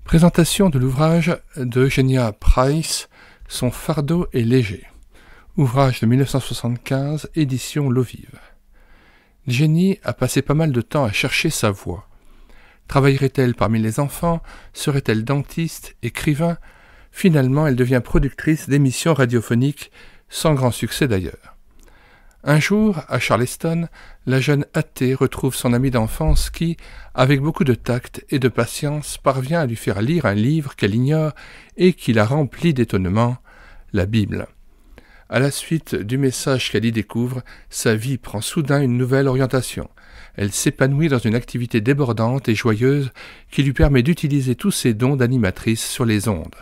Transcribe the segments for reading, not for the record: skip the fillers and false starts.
Présentation de l'ouvrage d'Eugenia Price, Son fardeau est léger. Ouvrage de 1975, édition L'Eau Vive. Jenny a passé pas mal de temps à chercher sa voie. Travaillerait-elle parmi les enfants? Serait-elle dentiste, écrivain? Finalement, elle devient productrice d'émissions radiophoniques, sans grand succès d'ailleurs. Un jour, à Charleston, la jeune athée retrouve son amie d'enfance qui, avec beaucoup de tact et de patience, parvient à lui faire lire un livre qu'elle ignore et qui la remplit d'étonnement, la Bible. À la suite du message qu'elle y découvre, sa vie prend soudain une nouvelle orientation. Elle s'épanouit dans une activité débordante et joyeuse qui lui permet d'utiliser tous ses dons d'animatrice sur les ondes.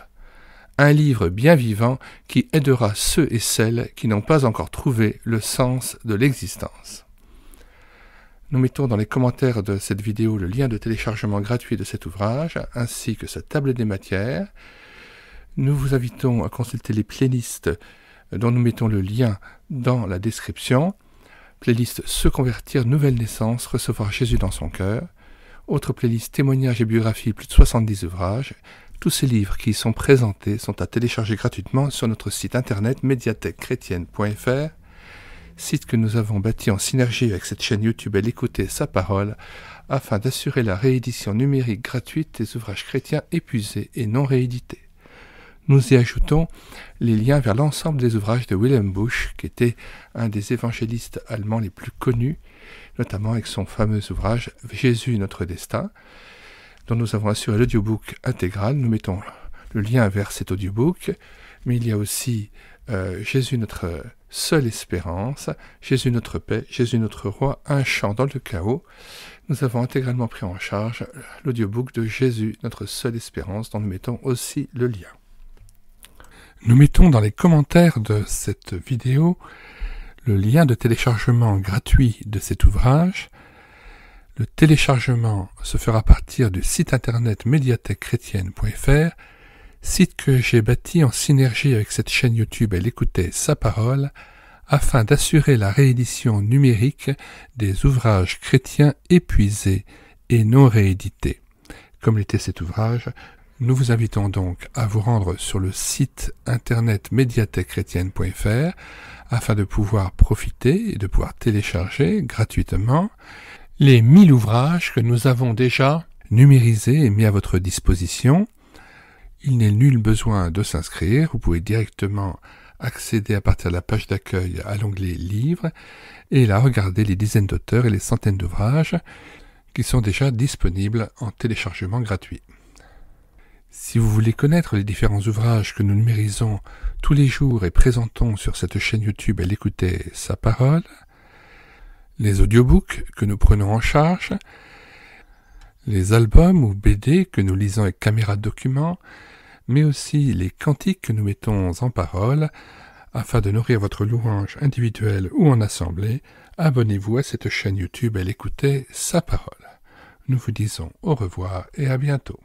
Un livre bien vivant qui aidera ceux et celles qui n'ont pas encore trouvé le sens de l'existence. Nous mettons dans les commentaires de cette vidéo le lien de téléchargement gratuit de cet ouvrage, ainsi que sa table des matières. Nous vous invitons à consulter les playlists dont nous mettons le lien dans la description. Playlist Se convertir, nouvelle naissance, recevoir Jésus dans son cœur. Autre playlist témoignages et biographies, plus de 70 ouvrages. Tous ces livres qui y sont présentés sont à télécharger gratuitement sur notre site internet médiathèquechrétienne.fr, site que nous avons bâti en synergie avec cette chaîne YouTube Elle écoutait sa parole, afin d'assurer la réédition numérique gratuite des ouvrages chrétiens épuisés et non réédités. Nous y ajoutons les liens vers l'ensemble des ouvrages de Wilhelm Busch, qui était un des évangélistes allemands les plus connus, notamment avec son fameux ouvrage « Jésus, notre destin », dont nous avons assuré l'audiobook intégral. Nous mettons le lien vers cet audiobook, mais il y a aussi Jésus, notre seule espérance, Jésus, notre paix, Jésus, notre roi, un chant dans le chaos. Nous avons intégralement pris en charge l'audiobook de Jésus, notre seule espérance, dont nous mettons aussi le lien. Nous mettons dans les commentaires de cette vidéo le lien de téléchargement gratuit de cet ouvrage. Le téléchargement se fera à partir du site internet médiathèquechrétienne.fr, site que j'ai bâti en synergie avec cette chaîne YouTube Elle écoutait sa parole, afin d'assurer la réédition numérique des ouvrages chrétiens épuisés et non réédités. Comme l'était cet ouvrage, nous vous invitons donc à vous rendre sur le site internet médiathèquechrétienne.fr afin de pouvoir profiter et de pouvoir télécharger gratuitement les 1000 ouvrages que nous avons déjà numérisés et mis à votre disposition. Il n'est nul besoin de s'inscrire, vous pouvez directement accéder à partir de la page d'accueil à l'onglet Livres et là regarder les dizaines d'auteurs et les centaines d'ouvrages qui sont déjà disponibles en téléchargement gratuit. Si vous voulez connaître les différents ouvrages que nous numérisons tous les jours et présentons sur cette chaîne YouTube Elle écoutait sa parole, les audiobooks que nous prenons en charge, les albums ou BD que nous lisons avec caméra de document, mais aussi les cantiques que nous mettons en parole, afin de nourrir votre louange individuelle ou en assemblée, abonnez-vous à cette chaîne YouTube Elle écoutait sa parole. Nous vous disons au revoir et à bientôt.